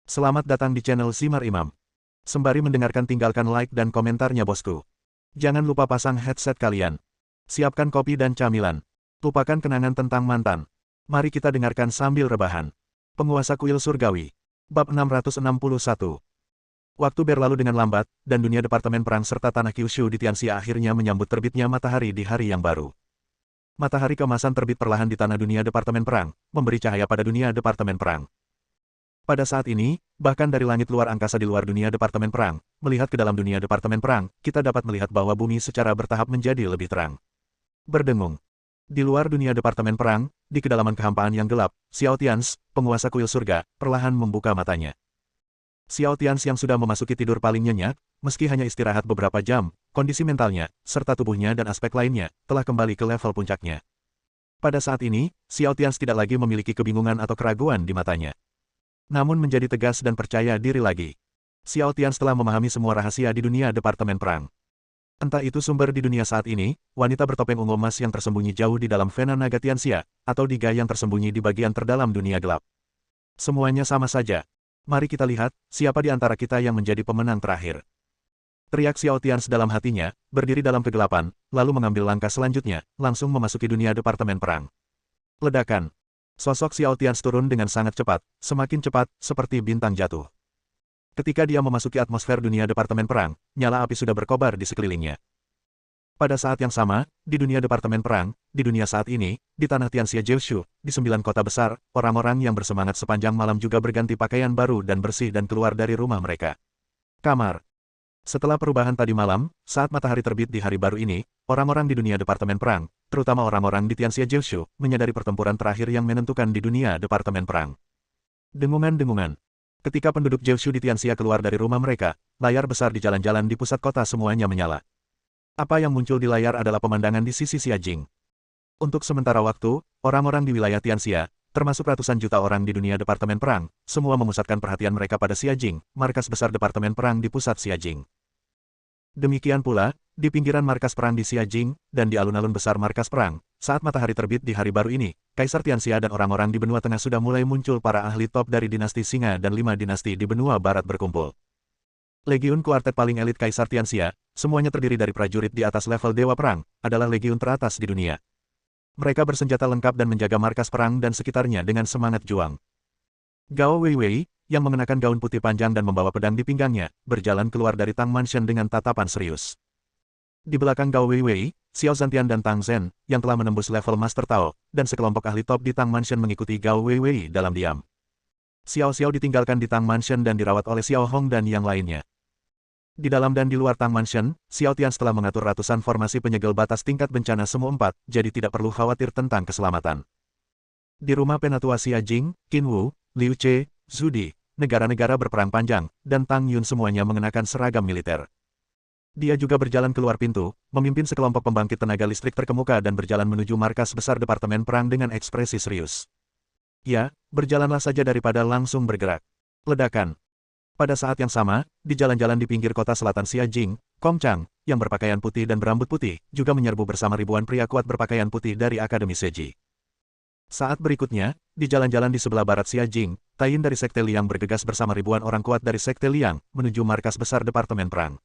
Selamat datang di channel Simar Imam. Sembari mendengarkan tinggalkan like dan komentarnya bosku. Jangan lupa pasang headset kalian. Siapkan kopi dan camilan. Lupakan kenangan tentang mantan. Mari kita dengarkan sambil rebahan. Penguasa kuil surgawi. Bab 661. Waktu berlalu dengan lambat, dan dunia departemen perang serta tanah Kyushu di Tianxia akhirnya menyambut terbitnya matahari di hari yang baru. Matahari keemasan terbit perlahan di tanah dunia departemen perang, memberi cahaya pada dunia departemen perang. Pada saat ini, bahkan dari langit luar angkasa di luar dunia departemen perang, melihat ke dalam dunia departemen perang, kita dapat melihat bahwa bumi secara bertahap menjadi lebih terang. Berdengung. Di luar dunia departemen perang, di kedalaman kehampaan yang gelap, Xiao Tians, penguasa kuil surga, perlahan membuka matanya. Xiao Tians yang sudah memasuki tidur paling nyenyak, meski hanya istirahat beberapa jam, kondisi mentalnya, serta tubuhnya dan aspek lainnya, telah kembali ke level puncaknya. Pada saat ini, Xiao Tians tidak lagi memiliki kebingungan atau keraguan di matanya. Namun menjadi tegas dan percaya diri lagi. Xiao Tians telah memahami semua rahasia di dunia departemen perang. Entah itu sumber di dunia saat ini, wanita bertopeng ungu emas yang tersembunyi jauh di dalam vena naga Tianxia, atau Diga yang tersembunyi di bagian terdalam dunia gelap. Semuanya sama saja. Mari kita lihat, siapa di antara kita yang menjadi pemenang terakhir. Teriak Xiao Tians dalam hatinya, berdiri dalam kegelapan, lalu mengambil langkah selanjutnya, langsung memasuki dunia departemen perang. Ledakan. Sosok Xiao Tians turun dengan sangat cepat, semakin cepat, seperti bintang jatuh. Ketika dia memasuki atmosfer dunia departemen perang, nyala api sudah berkobar di sekelilingnya. Pada saat yang sama, di dunia departemen perang, di dunia saat ini, di tanah Tianxia Jiushu, di 9 kota besar, orang-orang yang bersemangat sepanjang malam juga berganti pakaian baru dan bersih dan keluar dari rumah mereka. Kamar. Setelah perubahan tadi malam, saat matahari terbit di hari baru ini, orang-orang di dunia departemen perang, terutama orang-orang di Tianxia Jiushu, menyadari pertempuran terakhir yang menentukan di dunia departemen perang. Dengungan-dengungan. Ketika penduduk Jiushu di Tianxia keluar dari rumah mereka, layar besar di jalan-jalan di pusat kota semuanya menyala. Apa yang muncul di layar adalah pemandangan di sisi Xiajing. Untuk sementara waktu, orang-orang di wilayah Tianxia, termasuk ratusan juta orang di dunia departemen perang, semua memusatkan perhatian mereka pada Xiajing, markas besar departemen perang di pusat Xiajing. Demikian pula, di pinggiran markas perang di Xiajing, dan di alun-alun besar markas perang, saat matahari terbit di hari baru ini, Kaisar Tianxia dan orang-orang di benua tengah sudah mulai muncul para ahli top dari dinasti Singa dan 5 dinasti di benua barat berkumpul. Legiun kuartet paling elit Kaisar Tianxia, semuanya terdiri dari prajurit di atas level dewa perang, adalah legiun teratas di dunia. Mereka bersenjata lengkap dan menjaga markas perang dan sekitarnya dengan semangat juang. Gao Weiwei, yang mengenakan gaun putih panjang dan membawa pedang di pinggangnya, berjalan keluar dari Tang Mansion dengan tatapan serius. Di belakang Gao Weiwei, Xiao Zhantian dan Tang Zhen, yang telah menembus level Master Tao, dan sekelompok ahli top di Tang Mansion mengikuti Gao Weiwei dalam diam. Xiao Xiao ditinggalkan di Tang Mansion dan dirawat oleh Xiao Hong dan yang lainnya. Di dalam dan di luar Tang Mansion, Xiao Tians telah mengatur ratusan formasi penyegel batas tingkat bencana semua 4, jadi tidak perlu khawatir tentang keselamatan. Di rumah penatua Xiajing, Qin Wu, Liu Che, Zudi, negara-negara berperang panjang, dan Tang Yun semuanya mengenakan seragam militer. Dia juga berjalan keluar pintu, memimpin sekelompok pembangkit tenaga listrik terkemuka dan berjalan menuju markas besar departemen perang dengan ekspresi serius. Ya, berjalanlah saja daripada langsung bergerak. Ledakan. Pada saat yang sama, di jalan-jalan di pinggir kota selatan Xiajing, Kong Chang, yang berpakaian putih dan berambut putih, juga menyerbu bersama ribuan pria kuat berpakaian putih dari Akademi Seji. Saat berikutnya, di jalan-jalan di sebelah barat Xiajing, Taiyin dari Sekte Liang bergegas bersama ribuan orang kuat dari Sekte Liang, menuju markas besar departemen perang.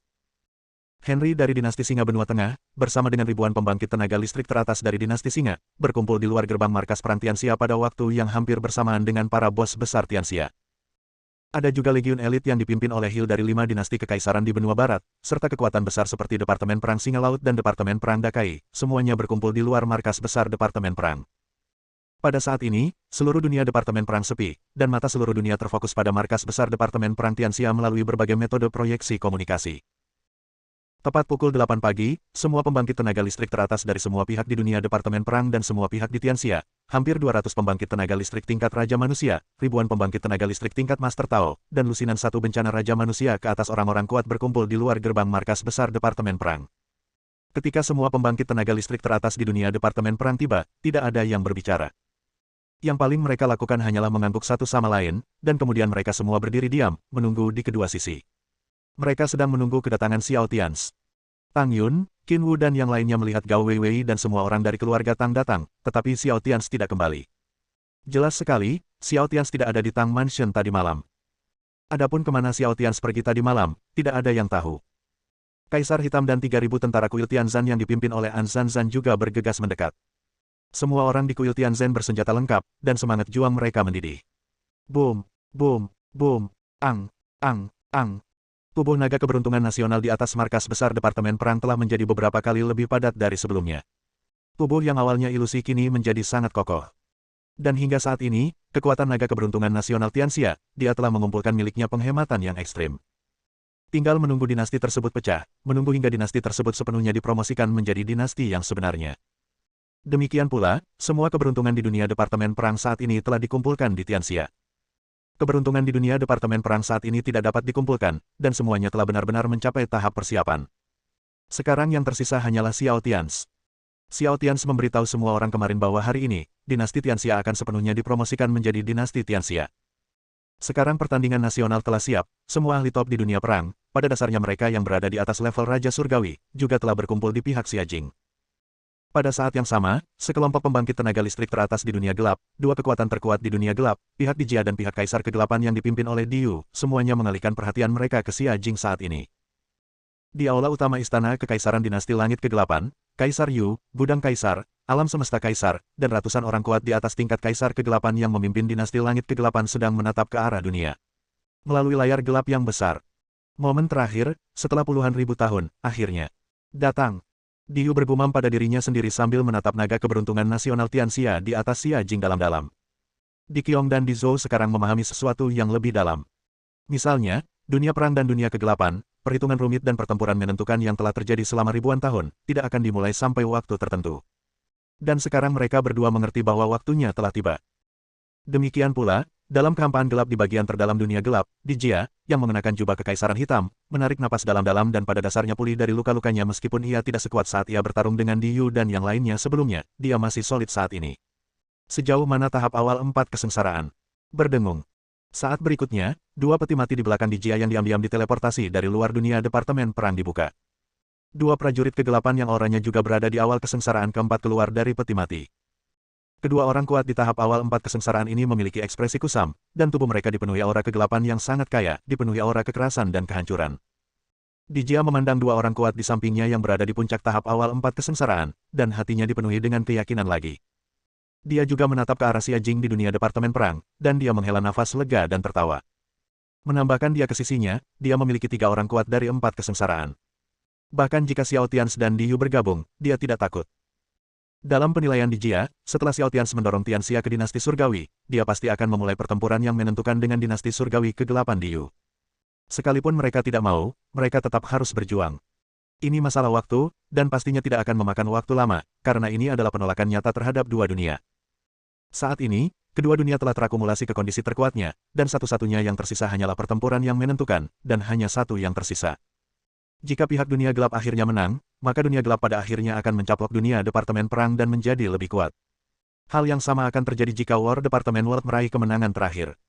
Henry dari dinasti Singa benua tengah, bersama dengan ribuan pembangkit tenaga listrik teratas dari dinasti Singa, berkumpul di luar gerbang markas perang Tianxia pada waktu yang hampir bersamaan dengan para bos besar Tianxia. Ada juga legiun elit yang dipimpin oleh Hil dari 5 dinasti kekaisaran di benua barat, serta kekuatan besar seperti Departemen Perang Singa Laut dan Departemen Perang Dakai, semuanya berkumpul di luar markas besar departemen perang. Pada saat ini, seluruh dunia departemen perang sepi, dan mata seluruh dunia terfokus pada markas besar departemen perang Tianxia melalui berbagai metode proyeksi komunikasi. Tepat pukul 8 pagi, semua pembangkit tenaga listrik teratas dari semua pihak di dunia departemen perang dan semua pihak di Tianxia, hampir 200 pembangkit tenaga listrik tingkat Raja Manusia, ribuan pembangkit tenaga listrik tingkat Master Tao, dan lusinan satu bencana Raja Manusia ke atas orang-orang kuat berkumpul di luar gerbang markas besar departemen perang. Ketika semua pembangkit tenaga listrik teratas di dunia departemen perang tiba, tidak ada yang berbicara. Yang paling mereka lakukan hanyalah mengangguk satu sama lain, dan kemudian mereka semua berdiri diam, menunggu di kedua sisi. Mereka sedang menunggu kedatangan Xiao Tians. Tang Yun, Qin Wu dan yang lainnya melihat Gao Weiwei dan semua orang dari keluarga Tang datang, tetapi Xiao Tians tidak kembali. Jelas sekali, Xiao Tians tidak ada di Tang Mansion tadi malam. Adapun kemana Xiao Tianz pergi tadi malam, tidak ada yang tahu. Kaisar Hitam dan 3.000 tentara kuil Tianzan yang dipimpin oleh An Zanzan juga bergegas mendekat. Semua orang di kuil Tianzan bersenjata lengkap, dan semangat juang mereka mendidih. Boom, boom, boom, ang, ang, ang. Tubuh naga keberuntungan nasional di atas markas besar Departemen Perang telah menjadi beberapa kali lebih padat dari sebelumnya. Tubuh yang awalnya ilusi kini menjadi sangat kokoh. Dan hingga saat ini, kekuatan naga keberuntungan nasional Tianxia, dia telah mengumpulkan miliknya penghematan yang ekstrim. Tinggal menunggu dinasti tersebut pecah, menunggu hingga dinasti tersebut sepenuhnya dipromosikan menjadi dinasti yang sebenarnya. Demikian pula, semua keberuntungan di dunia Departemen Perang saat ini telah dikumpulkan di Tianxia. Keberuntungan di dunia Departemen Perang saat ini tidak dapat dikumpulkan, dan semuanya telah benar-benar mencapai tahap persiapan. Sekarang yang tersisa hanyalah Xiao Tianz. Xiao Tianz memberitahu semua orang kemarin bahwa hari ini, dinasti Tianxia akan sepenuhnya dipromosikan menjadi dinasti Tianxia. Sekarang pertandingan nasional telah siap, semua ahli top di dunia perang, pada dasarnya mereka yang berada di atas level Raja Surgawi, juga telah berkumpul di pihak Xia Jing. Pada saat yang sama, sekelompok pembangkit tenaga listrik teratas di dunia gelap, dua kekuatan terkuat di dunia gelap, pihak Dijia dan pihak Kaisar Kegelapan yang dipimpin oleh Diyu, semuanya mengalihkan perhatian mereka ke Xia Jing saat ini. Di aula utama Istana Kekaisaran Dinasti Langit Kegelapan, Kaisar Yu, Gudang Kaisar, Alam Semesta Kaisar, dan ratusan orang kuat di atas tingkat Kaisar Kegelapan yang memimpin Dinasti Langit Kegelapan sedang menatap ke arah dunia. Melalui layar gelap yang besar. Momen terakhir, setelah puluhan ribu tahun, akhirnya datang. Diyu bergumam pada dirinya sendiri sambil menatap naga keberuntungan nasional Tianxia di atas Xia Jing dalam-dalam. Di Qiong dan di Zhou sekarang memahami sesuatu yang lebih dalam. Misalnya, dunia perang dan dunia kegelapan, perhitungan rumit dan pertempuran menentukan yang telah terjadi selama ribuan tahun, tidak akan dimulai sampai waktu tertentu. Dan sekarang mereka berdua mengerti bahwa waktunya telah tiba. Demikian pula, dalam kehampaan gelap di bagian terdalam dunia gelap, Dijia, yang mengenakan jubah kekaisaran hitam, menarik napas dalam-dalam dan pada dasarnya pulih dari luka-lukanya meskipun ia tidak sekuat saat ia bertarung dengan Diyu dan yang lainnya sebelumnya, dia masih solid saat ini. Sejauh mana tahap awal 4 kesengsaraan? Berdengung. Saat berikutnya, dua peti mati di belakang Dijia yang diam-diam diteleportasi dari luar dunia Departemen Perang dibuka. Dua prajurit kegelapan yang auranya juga berada di awal kesengsaraan keempat keluar dari peti mati. Kedua orang kuat di tahap awal 4 kesengsaraan ini memiliki ekspresi kusam, dan tubuh mereka dipenuhi aura kegelapan yang sangat kaya, dipenuhi aura kekerasan dan kehancuran. Dijia memandang dua orang kuat di sampingnya yang berada di puncak tahap awal 4 kesengsaraan, dan hatinya dipenuhi dengan keyakinan lagi. Dia juga menatap ke arah Xia Jing di dunia Departemen Perang, dan dia menghela nafas lega dan tertawa. Menambahkan dia ke sisinya, dia memiliki 3 orang kuat dari 4 kesengsaraan. Bahkan jika Xiao Tianz dan Diyu bergabung, dia tidak takut. Dalam penilaian Dijia, setelah Xiao Tianz mendorong Tianxia ke dinasti surgawi, dia pasti akan memulai pertempuran yang menentukan dengan dinasti surgawi kegelapan Diyu. Sekalipun mereka tidak mau, mereka tetap harus berjuang. Ini masalah waktu, dan pastinya tidak akan memakan waktu lama, karena ini adalah penolakan nyata terhadap dua dunia. Saat ini, kedua dunia telah terakumulasi ke kondisi terkuatnya, dan satu-satunya yang tersisa hanyalah pertempuran yang menentukan, dan hanya satu yang tersisa. Jika pihak dunia gelap akhirnya menang, maka dunia gelap pada akhirnya akan mencaplok dunia Departemen Perang dan menjadi lebih kuat. Hal yang sama akan terjadi jika War Departemen World meraih kemenangan terakhir.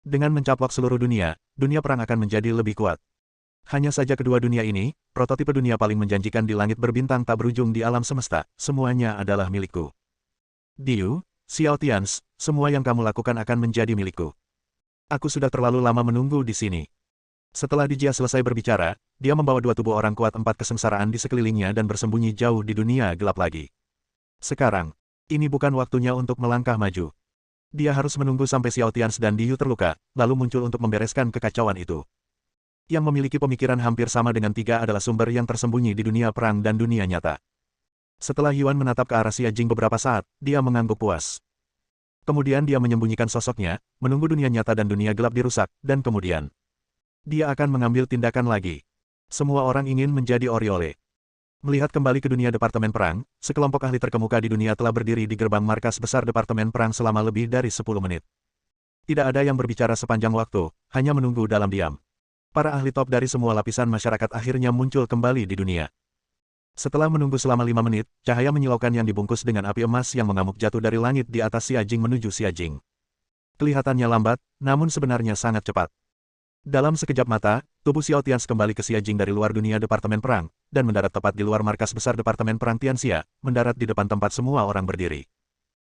Dengan mencaplok seluruh dunia, dunia perang akan menjadi lebih kuat. Hanya saja kedua dunia ini, prototipe dunia paling menjanjikan di langit berbintang tak berujung di alam semesta, semuanya adalah milikku. Diyu, Xiao Tianz, semua yang kamu lakukan akan menjadi milikku. Aku sudah terlalu lama menunggu di sini. Setelah Dijia selesai berbicara, dia membawa dua tubuh orang kuat 4 kesengsaraan di sekelilingnya dan bersembunyi jauh di dunia gelap lagi. Sekarang, ini bukan waktunya untuk melangkah maju. Dia harus menunggu sampai Xiao Tianz dan Diyu terluka, lalu muncul untuk membereskan kekacauan itu. Yang memiliki pemikiran hampir sama dengan 3 adalah sumber yang tersembunyi di dunia perang dan dunia nyata. Setelah Yuan menatap ke arah Xia Jing beberapa saat, dia mengangguk puas. Kemudian dia menyembunyikan sosoknya, menunggu dunia nyata dan dunia gelap dirusak, dan kemudian dia akan mengambil tindakan lagi. Semua orang ingin menjadi Oriole. Melihat kembali ke dunia Departemen Perang, sekelompok ahli terkemuka di dunia telah berdiri di gerbang markas besar Departemen Perang selama lebih dari 10 menit. Tidak ada yang berbicara sepanjang waktu, hanya menunggu dalam diam. Para ahli top dari semua lapisan masyarakat akhirnya muncul kembali di dunia. Setelah menunggu selama 5 menit, cahaya menyilaukan yang dibungkus dengan api emas yang mengamuk jatuh dari langit di atas Xia Jing menuju Xia Jing. Kelihatannya lambat, namun sebenarnya sangat cepat. Dalam sekejap mata, tubuh Xiao Tianz kembali ke Xia Jing dari luar dunia Departemen Perang, dan mendarat tepat di luar markas besar Departemen Perang Tianxia, mendarat di depan tempat semua orang berdiri.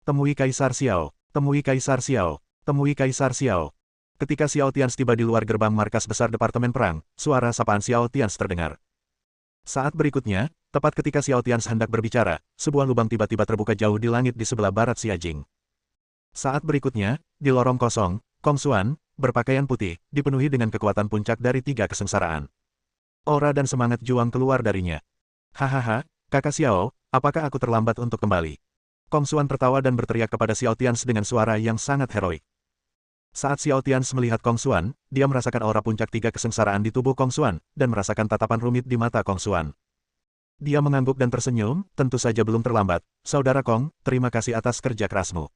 Temui Kaisar Xiao, temui Kaisar Xiao, temui Kaisar Xiao. Ketika Xiao Tians tiba di luar gerbang markas besar Departemen Perang, suara sapaan Xiao Tians terdengar. Saat berikutnya, tepat ketika Xiao Tians hendak berbicara, sebuah lubang tiba-tiba terbuka jauh di langit di sebelah barat Xiajing. Saat berikutnya, di lorong kosong, Kong Xuan, berpakaian putih, dipenuhi dengan kekuatan puncak dari 3 kesengsaraan. Aura dan semangat juang keluar darinya. Hahaha, kakak Xiao, apakah aku terlambat untuk kembali? Kong Xuan tertawa dan berteriak kepada Xiao Tians dengan suara yang sangat heroik. Saat Xiao Tians melihat Kong Xuan, dia merasakan aura puncak 3 kesengsaraan di tubuh Kong Xuan, dan merasakan tatapan rumit di mata Kong Xuan. Dia mengangguk dan tersenyum, tentu saja belum terlambat. Saudara Kong, terima kasih atas kerja kerasmu.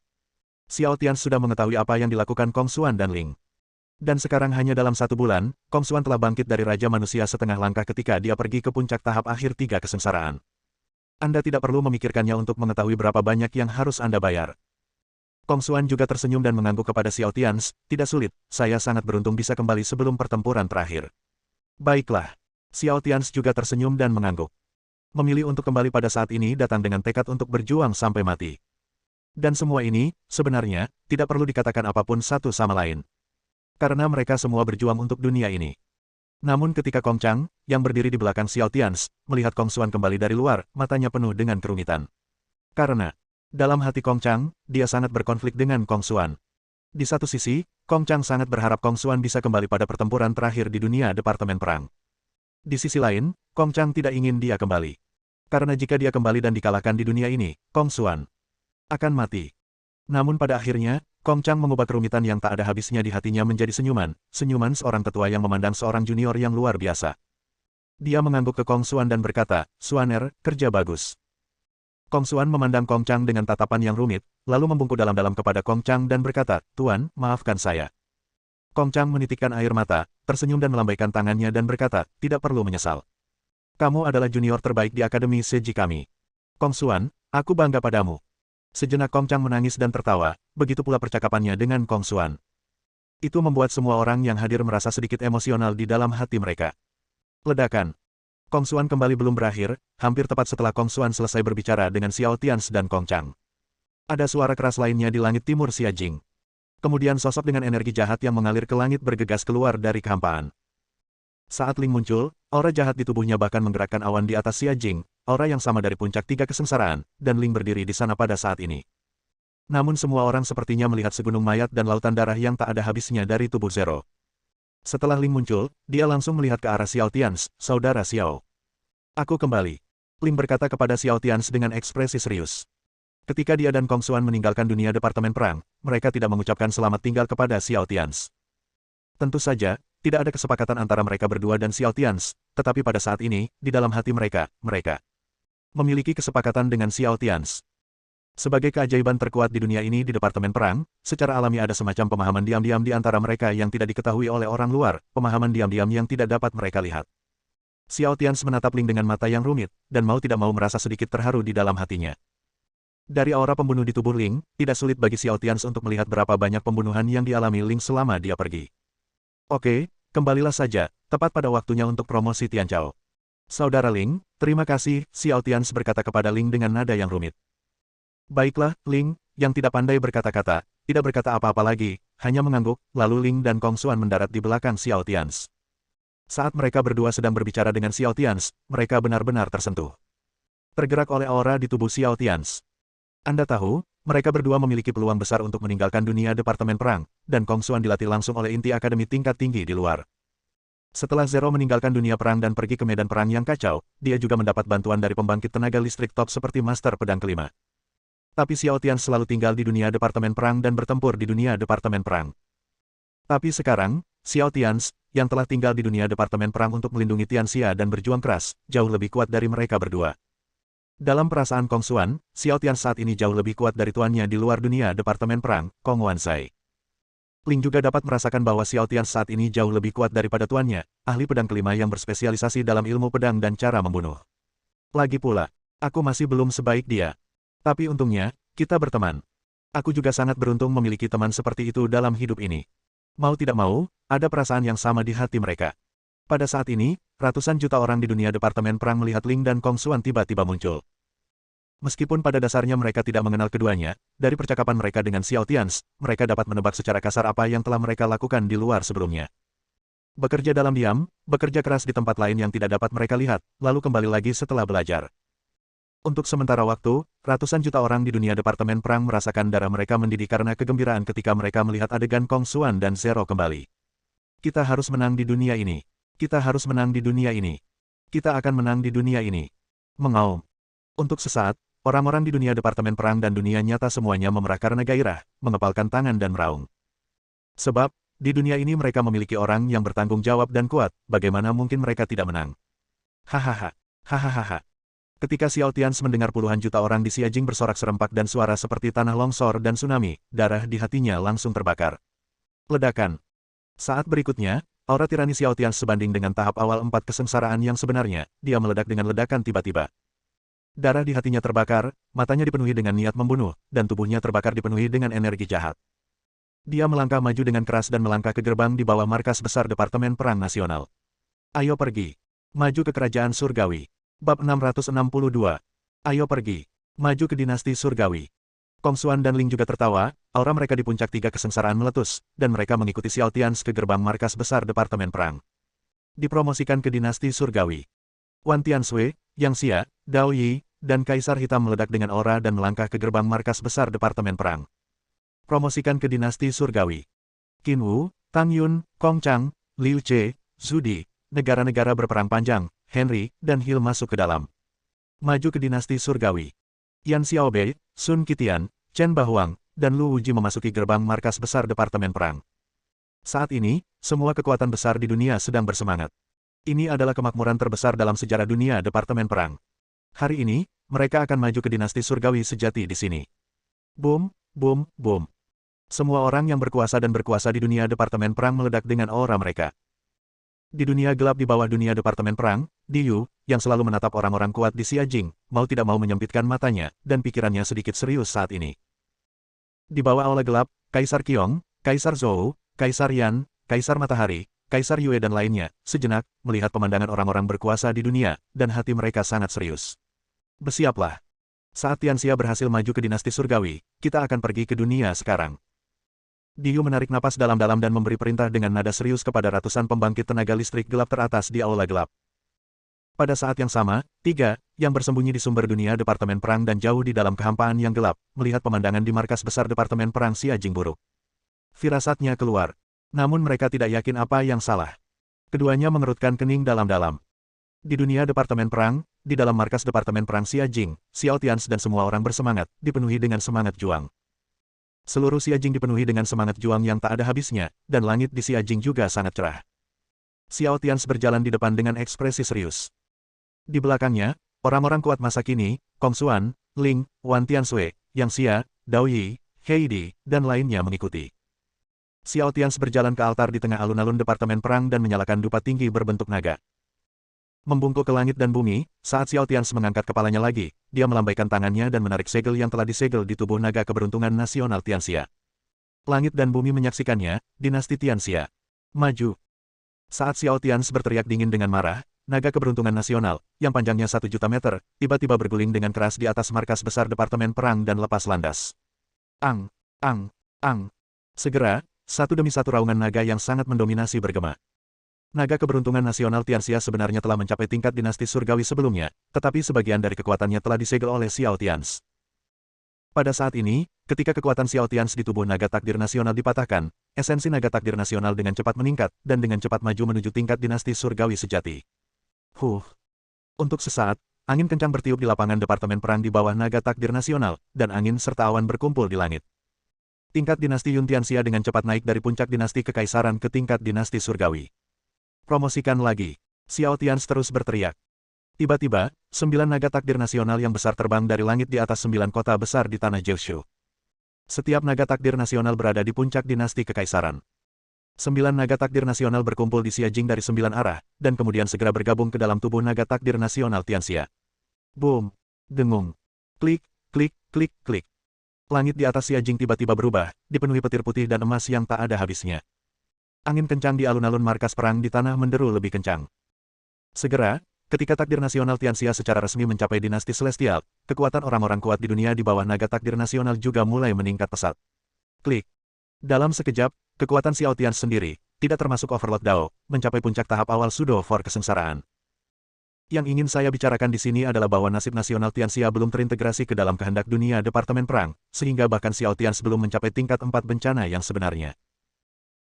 Xiao Tians sudah mengetahui apa yang dilakukan Kong Xuan dan Ling. Dan sekarang hanya dalam 1 bulan, Kong Xuan telah bangkit dari Raja Manusia setengah langkah ketika dia pergi ke puncak tahap akhir 3 kesengsaraan. Anda tidak perlu memikirkannya untuk mengetahui berapa banyak yang harus Anda bayar. Kong Xuan juga tersenyum dan mengangguk kepada Xiao Tians, tidak sulit, saya sangat beruntung bisa kembali sebelum pertempuran terakhir. Baiklah. Xiao Tians juga tersenyum dan mengangguk. Memilih untuk kembali pada saat ini datang dengan tekad untuk berjuang sampai mati. Dan semua ini, sebenarnya, tidak perlu dikatakan apapun satu sama lain. Karena mereka semua berjuang untuk dunia ini. Namun ketika Kong Chang, yang berdiri di belakang Xiao Tians, melihat Kong Xuan kembali dari luar, matanya penuh dengan kerumitan. Karena, dalam hati Kong Chang, dia sangat berkonflik dengan Kong Xuan. Di satu sisi, Kong Chang sangat berharap Kong Xuan bisa kembali pada pertempuran terakhir di dunia Departemen Perang. Di sisi lain, Kong Chang tidak ingin dia kembali. Karena jika dia kembali dan dikalahkan di dunia ini, Kong Xuan akan mati. Namun pada akhirnya, Kong Chang mengubah kerumitan yang tak ada habisnya di hatinya menjadi senyuman, senyuman seorang tetua yang memandang seorang junior yang luar biasa. Dia mengangguk ke Kong Xuan dan berkata, Xuaner, kerja bagus. Kong Xuan memandang Kong Chang dengan tatapan yang rumit, lalu membungkuk dalam-dalam kepada Kong Chang dan berkata, Tuan, maafkan saya. Kong Chang menitikkan air mata, tersenyum dan melambaikan tangannya dan berkata, tidak perlu menyesal. Kamu adalah junior terbaik di Akademi Seji kami. Kong Xuan, aku bangga padamu. Sejenak Kong Chang menangis dan tertawa, begitu pula percakapannya dengan Kong Xuan. Itu membuat semua orang yang hadir merasa sedikit emosional di dalam hati mereka. Ledakan. Kong Xuan kembali belum berakhir, hampir tepat setelah Kong Xuan selesai berbicara dengan Xiao Tians dan Kong Chang. Ada suara keras lainnya di langit timur Xiajing. Kemudian sosok dengan energi jahat yang mengalir ke langit bergegas keluar dari kehampaan. Saat Ling muncul, aura jahat di tubuhnya bahkan menggerakkan awan di atas Xiajing, aura yang sama dari puncak 3 kesengsaraan, dan Ling berdiri di sana pada saat ini. Namun semua orang sepertinya melihat segunung mayat dan lautan darah yang tak ada habisnya dari tubuh Zero. Setelah Ling muncul, dia langsung melihat ke arah Xiao Tians, saudara Xiao. Aku kembali. Ling berkata kepada Xiao Tians dengan ekspresi serius. Ketika dia dan Kong Xuan meninggalkan dunia Departemen Perang, mereka tidak mengucapkan selamat tinggal kepada Xiao Tians. Tentu saja, tidak ada kesepakatan antara mereka berdua dan Xiao Tians, tetapi pada saat ini, di dalam hati mereka memiliki kesepakatan dengan Xiao Tians. Sebagai keajaiban terkuat di dunia ini di Departemen Perang, secara alami ada semacam pemahaman diam-diam di antara mereka yang tidak diketahui oleh orang luar, pemahaman diam-diam yang tidak dapat mereka lihat. Xiao Tians menatap Ling dengan mata yang rumit, dan mau tidak mau merasa sedikit terharu di dalam hatinya. Dari aura pembunuh di tubuh Ling, tidak sulit bagi Xiao Tians untuk melihat berapa banyak pembunuhan yang dialami Ling selama dia pergi. Oke, kembalilah saja, tepat pada waktunya untuk promosi Tianchao. Saudara Ling, terima kasih, Xiao Tians berkata kepada Ling dengan nada yang rumit. Baiklah, Ling, yang tidak pandai berkata-kata, tidak berkata apa-apa lagi, hanya mengangguk, lalu Ling dan Kong Xuan mendarat di belakang Xiao Tians. Saat mereka berdua sedang berbicara dengan Xiao Tians, mereka benar-benar tersentuh. Tergerak oleh aura di tubuh Xiao Tians. Anda tahu, mereka berdua memiliki peluang besar untuk meninggalkan dunia Departemen Perang, dan Kong Xuan dilatih langsung oleh inti akademi tingkat tinggi di luar. Setelah Zero meninggalkan dunia perang dan pergi ke medan perang yang kacau, dia juga mendapat bantuan dari pembangkit tenaga listrik top seperti Master Pedang Kelima. Tapi Xiao Tians selalu tinggal di dunia Departemen Perang dan bertempur di dunia Departemen Perang. Tapi sekarang, Xiao Tians, yang telah tinggal di dunia Departemen Perang untuk melindungi Tianxia dan berjuang keras, jauh lebih kuat dari mereka berdua. Dalam perasaan Kong Xuan, Xiao Tians saat ini jauh lebih kuat dari tuannya di luar dunia Departemen Perang, Kong Wansai. Ling juga dapat merasakan bahwa Xiao Tians saat ini jauh lebih kuat daripada tuannya, ahli pedang kelima yang berspesialisasi dalam ilmu pedang dan cara membunuh. Lagi pula, aku masih belum sebaik dia. Tapi untungnya, kita berteman. Aku juga sangat beruntung memiliki teman seperti itu dalam hidup ini. Mau tidak mau, ada perasaan yang sama di hati mereka. Pada saat ini, ratusan juta orang di dunia Departemen Perang melihat Ling dan Kong Xuan tiba-tiba muncul. Meskipun pada dasarnya mereka tidak mengenal keduanya, dari percakapan mereka dengan Xiao Tians, mereka dapat menebak secara kasar apa yang telah mereka lakukan di luar sebelumnya. Bekerja dalam diam, bekerja keras di tempat lain yang tidak dapat mereka lihat, lalu kembali lagi setelah belajar. Untuk sementara waktu, ratusan juta orang di dunia Departemen Perang merasakan darah mereka mendidih karena kegembiraan ketika mereka melihat adegan Kong Xuan dan Zero kembali. Kita harus menang di dunia ini. Kita harus menang di dunia ini. Kita akan menang di dunia ini. Mengaum. Untuk sesaat, orang-orang di dunia Departemen Perang dan dunia nyata semuanya memerah karena gairah, mengepalkan tangan dan meraung. Sebab, di dunia ini mereka memiliki orang yang bertanggung jawab dan kuat, bagaimana mungkin mereka tidak menang? Hahaha. Hahaha. Ketika Xiao Tians mendengar puluhan juta orang di Xiajing bersorak serempak dan suara seperti tanah longsor dan tsunami, darah di hatinya langsung terbakar. Ledakan. Saat berikutnya, aura tirani Xiao Tians sebanding dengan tahap awal 4 kesengsaraan yang sebenarnya, dia meledak dengan ledakan tiba-tiba. Darah di hatinya terbakar, matanya dipenuhi dengan niat membunuh, dan tubuhnya terbakar dipenuhi dengan energi jahat. Dia melangkah maju dengan keras dan melangkah ke gerbang di bawah markas besar Departemen Perang Nasional. Ayo pergi. Maju ke Kerajaan Surgawi. Bab 662. Ayo pergi. Maju ke Dinasti Surgawi. Kong Xuan dan Ling juga tertawa, aura mereka di puncak 3 kesengsaraan meletus, dan mereka mengikuti Xiao Tians ke gerbang markas besar Departemen Perang. Dipromosikan ke Dinasti Surgawi. Wan Tianshui, Yang Xia, Dao Yi, dan Kaisar Hitam meledak dengan aura dan melangkah ke gerbang markas besar Departemen Perang. Promosikan ke Dinasti Surgawi. Qin Wu, Tang Yun, Kong Chang, Liu Che, Zudi, negara-negara berperang panjang, Henry, dan Hill masuk ke dalam. Maju ke Dinasti Surgawi. Yan Xiaobei, Sun Qitian, Chen Bahuang, dan Lu Wuji memasuki gerbang markas besar Departemen Perang. Saat ini, semua kekuatan besar di dunia sedang bersemangat. Ini adalah kemakmuran terbesar dalam sejarah dunia Departemen Perang. Hari ini, mereka akan maju ke Dinasti Surgawi sejati di sini. Boom, boom, boom. Semua orang yang berkuasa dan berkuasa di dunia Departemen Perang meledak dengan aura mereka. Di dunia gelap di bawah dunia Departemen Perang, Diyu, yang selalu menatap orang-orang kuat di Xiajing, mau tidak mau menyempitkan matanya, dan pikirannya sedikit serius saat ini. Di bawah aula gelap, Kaisar Qiong, Kaisar Zhou, Kaisar Yan, Kaisar Matahari, Kaisar Yue dan lainnya, sejenak, melihat pemandangan orang-orang berkuasa di dunia, dan hati mereka sangat serius. Bersiaplah. Saat Tianxia berhasil maju ke Dinasti Surgawi, kita akan pergi ke dunia sekarang. Diyu menarik napas dalam-dalam dan memberi perintah dengan nada serius kepada ratusan pembangkit tenaga listrik gelap teratas di aula gelap. Pada saat yang sama, 3, yang bersembunyi di sumber dunia Departemen Perang dan jauh di dalam kehampaan yang gelap, melihat pemandangan di markas besar Departemen Perang Xiajing buruk. Firasatnya keluar. Namun mereka tidak yakin apa yang salah. Keduanya mengerutkan kening dalam-dalam. Di dunia Departemen Perang, di dalam markas Departemen Perang Xiajing, Xiao Tians dan semua orang bersemangat, dipenuhi dengan semangat juang. Seluruh Xiajing dipenuhi dengan semangat juang yang tak ada habisnya, dan langit di Xiajing juga sangat cerah. Xiao Tians berjalan di depan dengan ekspresi serius. Di belakangnya, orang-orang kuat masa kini, Kong Xuan, Ling, Wan Tianshui, Yang Xia, Dao Yi, Heidi, dan lainnya mengikuti. Xiao Tians berjalan ke altar di tengah alun-alun Departemen Perang dan menyalakan dupa tinggi berbentuk naga. Membungkuk ke langit dan bumi, saat Xiao Tians mengangkat kepalanya lagi, dia melambaikan tangannya dan menarik segel yang telah disegel di tubuh naga keberuntungan nasional Tianxia. Langit dan bumi menyaksikannya, Dinasti Tianxia. Maju. Saat Xiao Tians berteriak dingin dengan marah, naga keberuntungan nasional, yang panjangnya 1 juta meter, tiba-tiba berguling dengan keras di atas markas besar Departemen Perang dan lepas landas. Ang, ang, ang. Segera, satu demi satu raungan naga yang sangat mendominasi bergema. Naga keberuntungan nasional Tianxia sebenarnya telah mencapai tingkat dinasti surgawi sebelumnya, tetapi sebagian dari kekuatannya telah disegel oleh Xiao Tians. Pada saat ini, ketika kekuatan Xiao Tians di tubuh naga takdir nasional dipatahkan, esensi naga takdir nasional dengan cepat meningkat, dan dengan cepat maju menuju tingkat dinasti surgawi sejati. Untuk sesaat, angin kencang bertiup di lapangan Departemen Perang di bawah naga takdir nasional, dan angin serta awan berkumpul di langit. Tingkat dinasti Yun Tianxia dengan cepat naik dari puncak dinasti kekaisaran ke tingkat dinasti surgawi. Promosikan lagi. Xiao Tians terus berteriak. Tiba-tiba, 9 naga takdir nasional yang besar terbang dari langit di atas 9 kota besar di tanah Jiushu. Setiap naga takdir nasional berada di puncak dinasti kekaisaran. 9 naga takdir nasional berkumpul di Xiajing dari 9 arah, dan kemudian segera bergabung ke dalam tubuh naga takdir nasional Tianxia. Boom! Dengung! Klik, klik, klik, klik. Langit di atas Xiajing tiba-tiba berubah, dipenuhi petir putih dan emas yang tak ada habisnya. Angin kencang di alun-alun markas perang di tanah menderu lebih kencang. Segera, ketika takdir nasional Tianxia secara resmi mencapai dinasti Celestial, kekuatan orang-orang kuat di dunia di bawah naga takdir nasional juga mulai meningkat pesat. Klik. Dalam sekejap, kekuatan Xiao Tians sendiri, tidak termasuk Overlord Dao, mencapai puncak tahap awal Pseudo For kesengsaraan. Yang ingin saya bicarakan di sini adalah bahwa nasib nasional Tianxia belum terintegrasi ke dalam kehendak dunia Departemen Perang, sehingga bahkan Xiao Tians belum mencapai tingkat 4 bencana yang sebenarnya.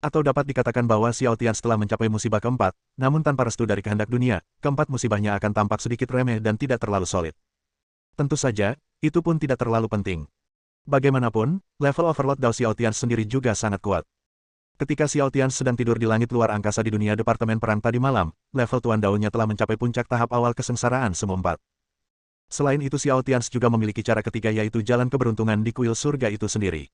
Atau dapat dikatakan bahwa Xiao Tians telah mencapai musibah keempat, namun tanpa restu dari kehendak dunia, keempat musibahnya akan tampak sedikit remeh dan tidak terlalu solid. Tentu saja, itu pun tidak terlalu penting. Bagaimanapun, level Overlord Dao Xiao Tians sendiri juga sangat kuat. Ketika Xiao Tians sedang tidur di langit luar angkasa di dunia Departemen Perang tadi malam, level Tuan Dao-nya telah mencapai puncak tahap awal kesengsaraan semu 4. Selain itu Xiao Tians juga memiliki cara ketiga yaitu jalan keberuntungan di kuil surga itu sendiri.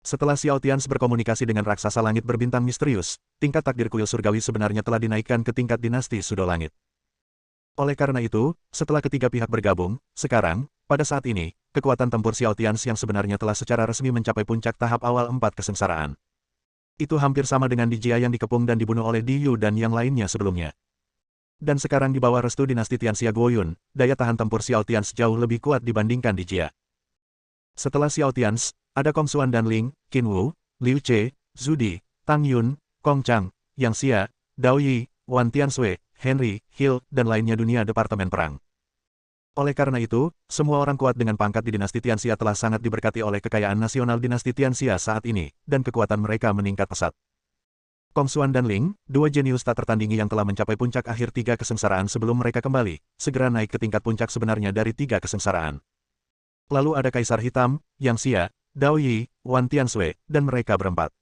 Setelah Xiao Tians berkomunikasi dengan raksasa langit berbintang misterius, tingkat takdir kuil surgawi sebenarnya telah dinaikkan ke tingkat dinasti Sudo Langit. Oleh karena itu, setelah ketiga pihak bergabung, sekarang, pada saat ini, kekuatan tempur Xiao Tians yang sebenarnya telah secara resmi mencapai puncak tahap awal 4 kesengsaraan. Itu hampir sama dengan Di Jia yang dikepung dan dibunuh oleh Di Yu dan yang lainnya sebelumnya. Dan sekarang di bawah restu dinasti Tianxia Guoyun, daya tahan tempur Xiao Tians jauh lebih kuat dibandingkan Di Jia. Setelah Xiao Tians, ada Kong Xuan dan Ling, Qin Wu, Liu Che, Zhu Di, Tang Yun, Kong Chang, Yang Xia, Dao Yi, Wan Tianshui, Henry, Hill, dan lainnya dunia Departemen Perang. Oleh karena itu, semua orang kuat dengan pangkat di dinasti Tianxia telah sangat diberkati oleh kekayaan nasional dinasti Tianxia saat ini, dan kekuatan mereka meningkat pesat. Kong Xuan dan Ling, dua jenius tak tertandingi yang telah mencapai puncak akhir 3 kesengsaraan sebelum mereka kembali, segera naik ke tingkat puncak sebenarnya dari 3 kesengsaraan. Lalu ada Kaisar Hitam, Yang Xia, Dao Yi, Wan Tianshui, dan mereka berempat.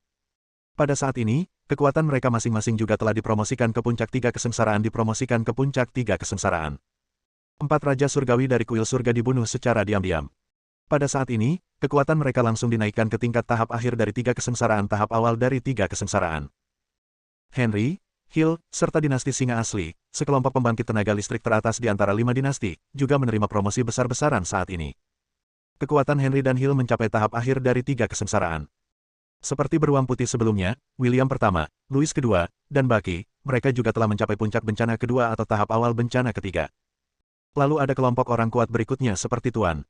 Pada saat ini, kekuatan mereka masing-masing juga telah dipromosikan ke puncak 3 kesengsaraan dipromosikan ke puncak 3 kesengsaraan. 4 Raja Surgawi dari kuil surga dibunuh secara diam-diam. Pada saat ini, kekuatan mereka langsung dinaikkan ke tingkat tahap akhir dari 3 kesengsaraan tahap awal dari 3 kesengsaraan. Henry, Hill, serta dinasti Singa asli, sekelompok pembangkit tenaga listrik teratas di antara 5 dinasti, juga menerima promosi besar-besaran saat ini. Kekuatan Henry dan Hill mencapai tahap akhir dari 3 kesengsaraan. Seperti beruang putih sebelumnya, William pertama, Louis kedua, dan Bucky, mereka juga telah mencapai puncak bencana kedua atau tahap awal bencana ketiga. Lalu ada kelompok orang kuat berikutnya seperti Tuan.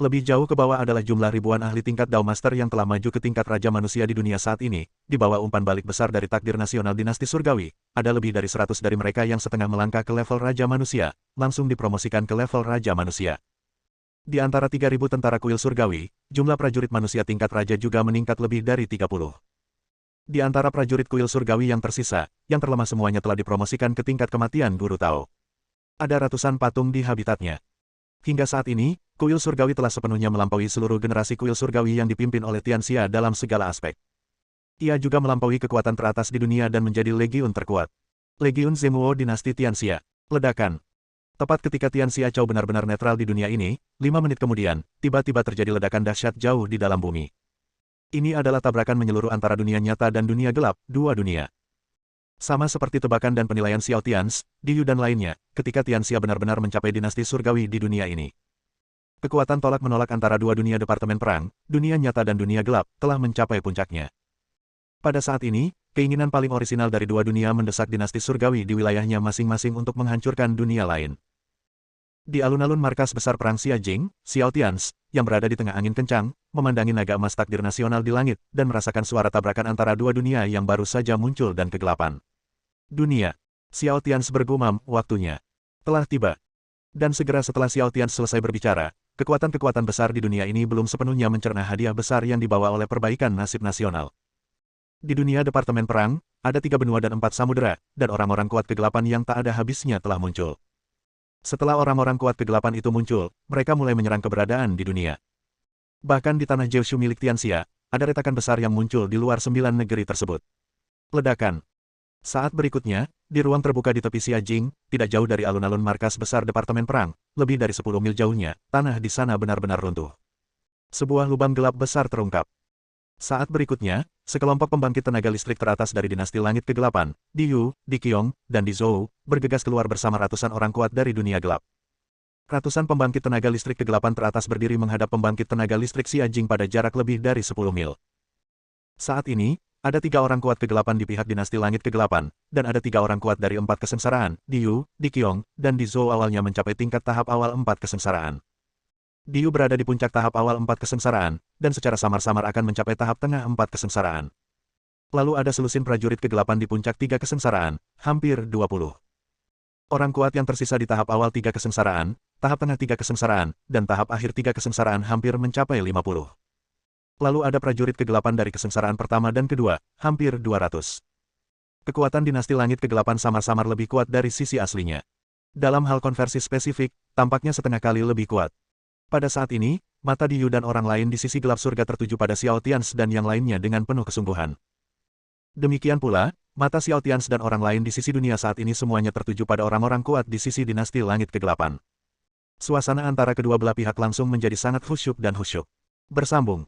Lebih jauh ke bawah adalah jumlah ribuan ahli tingkat Dao Master yang telah maju ke tingkat Raja Manusia di dunia saat ini, di bawah umpan balik besar dari takdir nasional dinasti surgawi, ada lebih dari 100 dari mereka yang setengah melangkah ke level Raja Manusia, langsung dipromosikan ke level Raja Manusia. Di antara 3.000 tentara kuil surgawi, jumlah prajurit manusia tingkat raja juga meningkat lebih dari 30. Di antara prajurit kuil surgawi yang tersisa, yang terlemah semuanya telah dipromosikan ke tingkat kematian Guru Tao. Ada ratusan patung di habitatnya. Hingga saat ini, kuil surgawi telah sepenuhnya melampaui seluruh generasi kuil surgawi yang dipimpin oleh Tianxia dalam segala aspek. Ia juga melampaui kekuatan teratas di dunia dan menjadi legiun terkuat. Legiun Zemuo dinasti Tianxia. Ledakan. Tepat ketika Tianxia Chao benar-benar netral di dunia ini, 5 menit kemudian, tiba-tiba terjadi ledakan dahsyat jauh di dalam bumi. Ini adalah tabrakan menyeluruh antara dunia nyata dan dunia gelap, dua dunia. Sama seperti tebakan dan penilaian Xiao Tians, Di Yu dan lainnya, ketika Tianxia benar-benar mencapai dinasti surgawi di dunia ini. Kekuatan tolak-menolak antara dua dunia Departemen Perang, dunia nyata dan dunia gelap, telah mencapai puncaknya. Pada saat ini, keinginan paling orisinal dari dua dunia mendesak dinasti surgawi di wilayahnya masing-masing untuk menghancurkan dunia lain. Di alun-alun markas besar perang Xia Jing, Xiao Tians, yang berada di tengah angin kencang, memandangi naga emas takdir nasional di langit, dan merasakan suara tabrakan antara dua dunia yang baru saja muncul dan kegelapan. Dunia. Xiao Tians bergumam, waktunya telah tiba. Dan segera setelah Xiao Tians selesai berbicara, kekuatan-kekuatan besar di dunia ini belum sepenuhnya mencerna hadiah besar yang dibawa oleh perbaikan nasib nasional. Di dunia Departemen Perang, ada 3 benua dan 4 samudera, dan orang-orang kuat kegelapan yang tak ada habisnya telah muncul. Setelah orang-orang kuat kegelapan itu muncul, mereka mulai menyerang keberadaan di dunia. Bahkan di tanah Jiushu milik Tianxia, ada retakan besar yang muncul di luar 9 negeri tersebut. Ledakan. Saat berikutnya, di ruang terbuka di tepi Xia Jing, tidak jauh dari alun-alun markas besar Departemen Perang, lebih dari 10 mil jauhnya, tanah di sana benar-benar runtuh. Sebuah lubang gelap besar terungkap. Saat berikutnya, sekelompok pembangkit tenaga listrik teratas dari dinasti langit kegelapan, Di Yu, Di Qiong, dan Di Zhou, bergegas keluar bersama ratusan orang kuat dari dunia gelap. Ratusan pembangkit tenaga listrik kegelapan teratas berdiri menghadap pembangkit tenaga listrik Xia Jing pada jarak lebih dari 10 mil. Saat ini, Ada 3 orang kuat kegelapan di pihak dinasti langit kegelapan, dan ada 3 orang kuat dari 4 kesengsaraan, Diyu, Dikyong, dan Dizhou awalnya mencapai tingkat tahap awal 4 kesengsaraan. Diyu berada di puncak tahap awal 4 kesengsaraan, dan secara samar-samar akan mencapai tahap tengah 4 kesengsaraan. Lalu ada selusin prajurit kegelapan di puncak 3 kesengsaraan, hampir 20. Orang kuat yang tersisa di tahap awal 3 kesengsaraan, tahap tengah 3 kesengsaraan, dan tahap akhir 3 kesengsaraan hampir mencapai 50. Lalu ada prajurit kegelapan dari kesengsaraan pertama dan kedua, hampir 200. Kekuatan dinasti langit kegelapan samar-samar lebih kuat dari sisi aslinya. Dalam hal konversi spesifik, tampaknya setengah kali lebih kuat. Pada saat ini, mata Diyu dan orang lain di sisi gelap surga tertuju pada Xiao Tians dan yang lainnya dengan penuh kesungguhan. Demikian pula, mata Xiao Tians dan orang lain di sisi dunia saat ini semuanya tertuju pada orang-orang kuat di sisi dinasti langit kegelapan. Suasana antara kedua belah pihak langsung menjadi sangat khusyuk dan khusyuk. Bersambung.